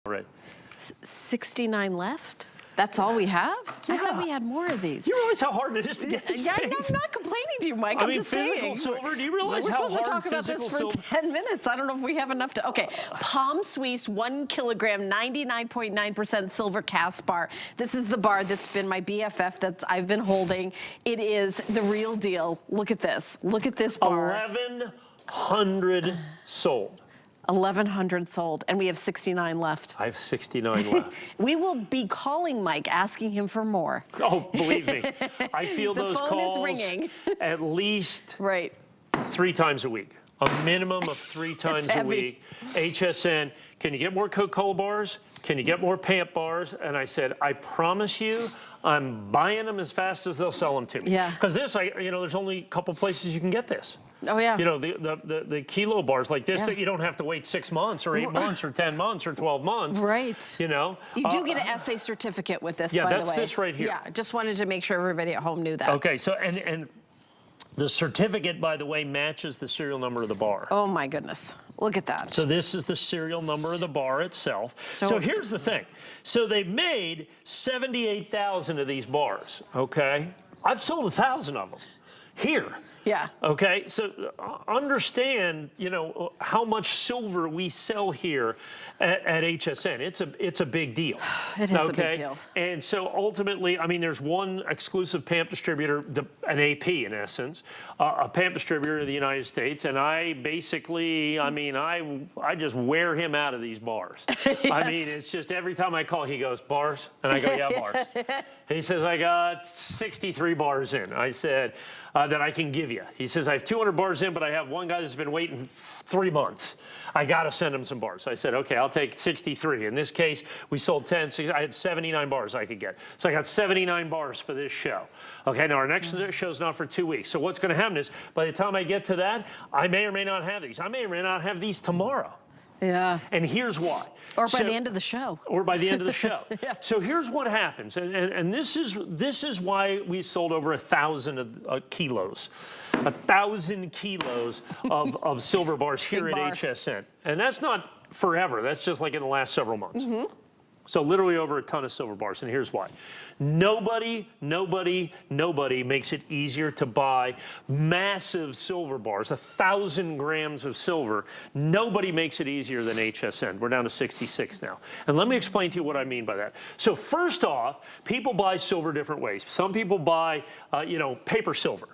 Right. 69 left? That's all we have? Yeah. I thought we had more of these. You realize how hard it is to get these things? I'm not complaining to you, Mike. I'm just saying. Physical silver, do you realize how hard we're supposed to talk about this for 10 minutes. I don't know if we have enough to... Okay, PAMP Suisse, 1 kilogram, 99.9% silver cast bar. This is the bar that's been my BFF that I've been holding. It is the real deal. Look at this. Look at this bar. 1,100 sold. 1,100 sold, and we have 69 left. I have 69 left. We will be calling Mike, asking him for more. Oh, believe me. I feel those calls. The phone is ringing. At least right. 3 times a week. A minimum of 3 times a week. HSN, can you get more Coca-Cola bars? Can you get more PAMP bars? And I said, I promise you, I'm buying them as fast as they'll sell them to me. Yeah. Because this, there's only a couple places you can get this. Oh, yeah. You know, the kilo bars like this that you don't have to wait 6 months or 8 months or 10 months or 12 months. Right. You know. You do get an Assayer Certificate with this, by the way. Yeah, that's this right here. Yeah, just wanted to make sure everybody at home knew that. Okay, so, and the certificate, by the way, matches the serial number of the bar. Oh, my goodness. Look at that. So this is the serial number of the bar itself. So here's the thing. So they've made 78,000 of these bars, okay? I've sold 1,000 of them here. Yeah. Okay, so understand, how much silver we sell here at HSN. It's a big deal. It is a big deal. And so ultimately, there's one exclusive PAMP distributor, an AP in essence, a PAMP distributor in the United States, and I basically, I just wear him out of these bars. Yes. It's just every time I call, he goes, bars? And I go, yeah, bars. He says, I got 63 bars in. I said, that I can give you. He says, I have 200 bars in, but I have one guy that's been waiting 3 months. I got to send him some bars. I said, okay, I'll take 63. In this case, we sold 10. So I had 79 bars I could get. So I got 79 bars for this show. Okay, now our next show's not for 2 weeks. So what's going to happen is, by the time I get to that, I may or may not have these. I may or may not have these tomorrow. Yeah. And here's why. Or by the end of the show. Or by the end of the show. Yeah. So here's what happens, and this is why we sold over 1,000 kilos. 1,000 kilos of silver bars here at HSN. And that's not forever. That's just like in the last several months. Mm-hmm. So literally over a ton of silver bars, and here's why. Nobody makes it easier to buy massive silver bars, 1,000 grams of silver. Nobody makes it easier than HSN. We're down to 66 now. And let me explain to you what I mean by that. So first off, people buy silver different ways. Some people buy, paper silver.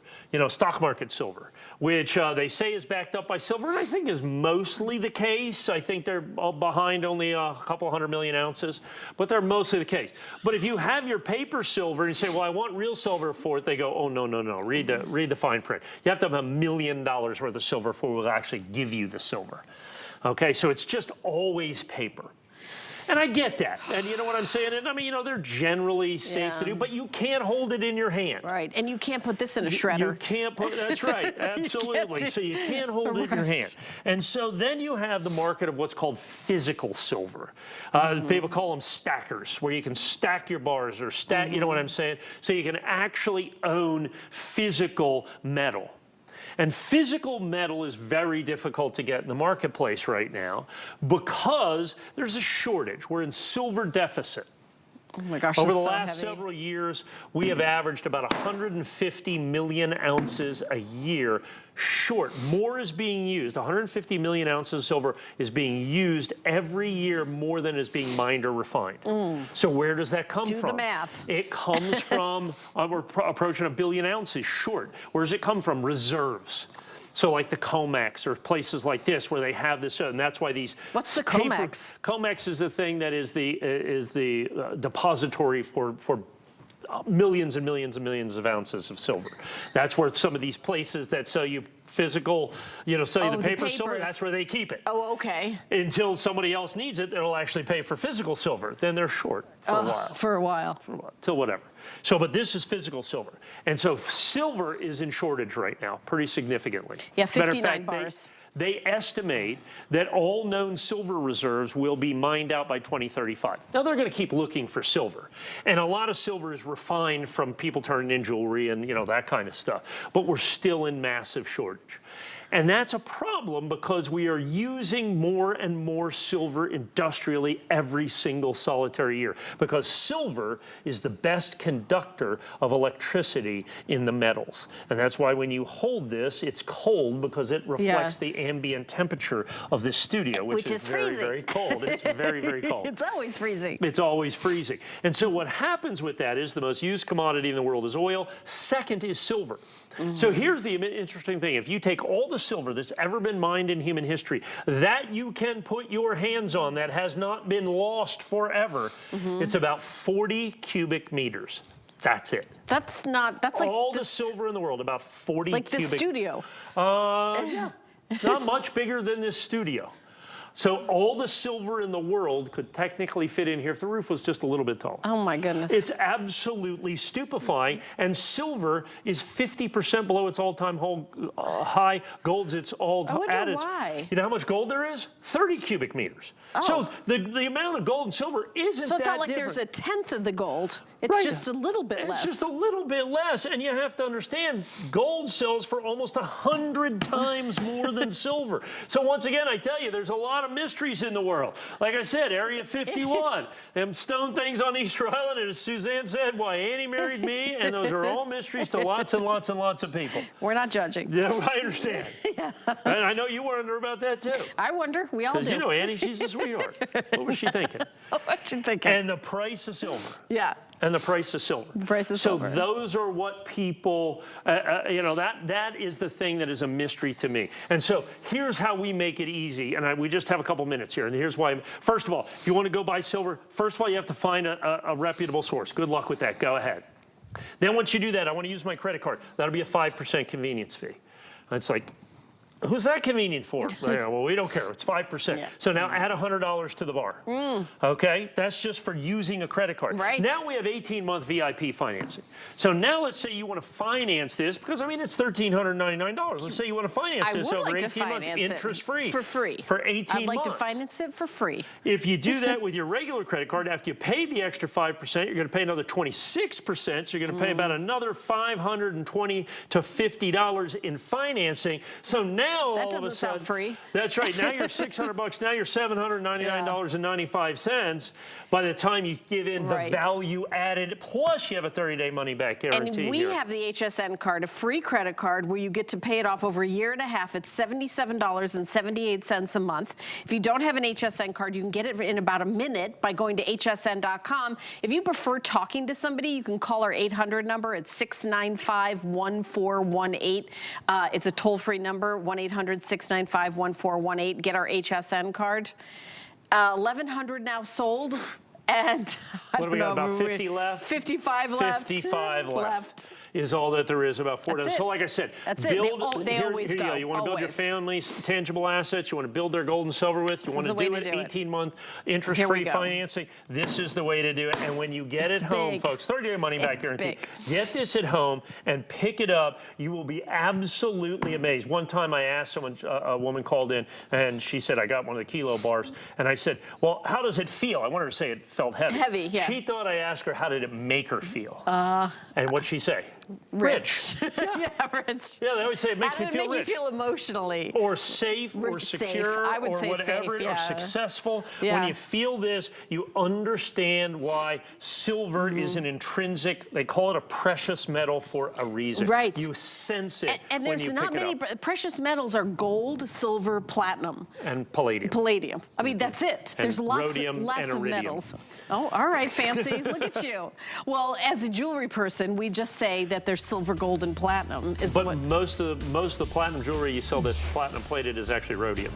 Stock market silver, which they say is backed up by silver, and I think is mostly the case. I think they're behind only a couple 100 million ounces, but they're mostly the case. But if you have your paper silver and you say, well, I want real silver for it, they go, oh, no. Read the fine print. You have to have $1 million worth of silver before we'll actually give you the silver. Okay, so it's just always paper. And I get that. And you know what I'm saying? And they're generally safe to do, but you can't hold it in your hand. Right. And you can't put this in a shredder. You can't put, that's right. Absolutely. So you can't hold it in your hand. And so then you have the market of what's called physical silver. People call them stackers, where you can stack your bars or stack, you know what I'm saying? So you can actually own physical metal. And physical metal is very difficult to get in the marketplace right now because there's a shortage. We're in silver deficit. Oh my gosh, over the last several years, we have averaged about 150 million ounces a year short. More is being used. 150 million ounces of silver is being used every year more than is being mined or refined. So where does that come from? Do the math. It comes from, we're approaching 1 billion ounces short. Where does it come from? Reserves. So like the COMEX or places like this where they have this, and that's why these. What's the COMEX? COMEX is the thing that is the depository for millions and millions and millions of ounces of silver. That's where some of these places that sell you physical, sell you the paper silver, that's where they keep it. Oh, okay. Until somebody else needs it, they'll actually pay for physical silver. Then they're short for a while. For a while. Till whatever. So, but this is physical silver. And so silver is in shortage right now, pretty significantly. Yeah, 59 bars. They estimate that all known silver reserves will be mined out by 2035. Now, they're going to keep looking for silver. And a lot of silver is refined from people turning in jewelry and, that kind of stuff. But we're still in massive shortage. And that's a problem because we are using more and more silver industrially every single solitary year, because silver is the best conductor of electricity in the metals. And that's why when you hold this, it's cold because it reflects the ambient temperature of this studio, which is very, freezing. very cold. It's very, very cold. It's always freezing. It's always freezing. And so what happens with that is the most used commodity in the world is oil. Second is silver. So here's the interesting thing. If you take all the silver that's ever been mined in human history that you can put your hands on that has not been lost forever, it's about 40 cubic meters. That's it. That's like all the silver in the world, about 40 like cubic. Like the studio. Yeah. Not much bigger than this studio. So all the silver in the world could technically fit in here if the roof was just a little bit taller. Oh my goodness. It's absolutely stupefying. And silver is 50% below its all-time high. Gold's its all-time. I wonder why. You know how much gold there is? 30 cubic meters. Oh. So the amount of gold and silver isn't that So it's not like different. there's a tenth of the gold. It's just a little bit less. It's just a little bit less. And you have to understand, gold sells for almost 100 times more than silver. So once again, I tell you, there's a lot of mysteries in the world. Like I said, Area 51, them stone things on Easter Island, and as Suzanne said, why Annie married me, and those are all mysteries to lots and lots and lots of people. We're not judging. Yeah, I understand. And I know you wonder about that too. I wonder. We all do. Because you know Annie, she's a sweetheart. What was she thinking? What's she thinking? And the price of silver. Yeah. And the price of silver. The price of silver. So those are what people, you know, that is the thing that is a mystery to me. And so here's how we make it easy. And we just have a couple minutes here. And here's why. First of all, if you want to go buy silver, first of all, you have to find a reputable source. Good luck with that. Go ahead. Then once you do that, I want to use my credit card. That'll be a 5% convenience fee. And it's like, who's that convenient for? Well, we don't care. It's 5%. Yeah. So now add $100 to the bar. Okay? That's just for using a credit card. Right. Now we have 18-month VIP financing. So now let's say you want to finance this, because I mean it's $1,399. Let's say you want to finance this over 18 months, interest-free. For free. For 18 months. I'd like to finance it for free. If you do that with your regular credit card, after you pay the extra 5%, you're going to pay another 26%. So you're going to pay about another $520 to $50 in financing. So now That all doesn't of a sudden, sound free. That's right. Now you're $600. Now you're $799.95 by the time you give in the value added. Plus you have a 30-day money-back guarantee. And we have the HSN card, a free credit card where you get to pay it off over a year and a half. It's $77.78 a month. If you don't have an HSN card, you can get it in about a minute by going to hsn.com. If you prefer talking to somebody, you can call our 800 number. It's 695-1418. It's a toll-free number, 1-800-695-1418. Get our HSN card. 1,100 now sold. And what do we got, about 50 left? 55 left. 55 left is all that there is, about 4 dozen. So like I said, build, they always go. You want to build your family's tangible assets, you want to build their gold and silver with, you want to do it 18-month interest-free financing. This is the way to do it. And when you get it home, folks, 30-day money-back guarantee. Get this at home and pick it up. You will be absolutely amazed. One time I asked someone, a woman called in, and she said, I got one of the kilo bars. And I said, well, how does it feel? I wanted her to say it felt heavy. Heavy, yeah. She thought I asked her, how did it make her feel? And what'd she say? Rich. Yeah, rich. Yeah, they always say it makes me feel rich. Make me feel emotionally. Or safe, or secure, or whatever, or successful. When you feel this, you understand why silver is an intrinsic, they call it a precious metal for a reason. Right. You sense it and when there's you not pick many, it up. precious metals are gold, silver, platinum. And palladium. Palladium. I mean, that's it. And There's lots rhodium of and iridium. metals. Oh, all right, fancy. Look at you. Well, as a jewelry person, we just say that there's silver, gold, and platinum. But most of the platinum jewelry you sell that's platinum plated is actually rhodium.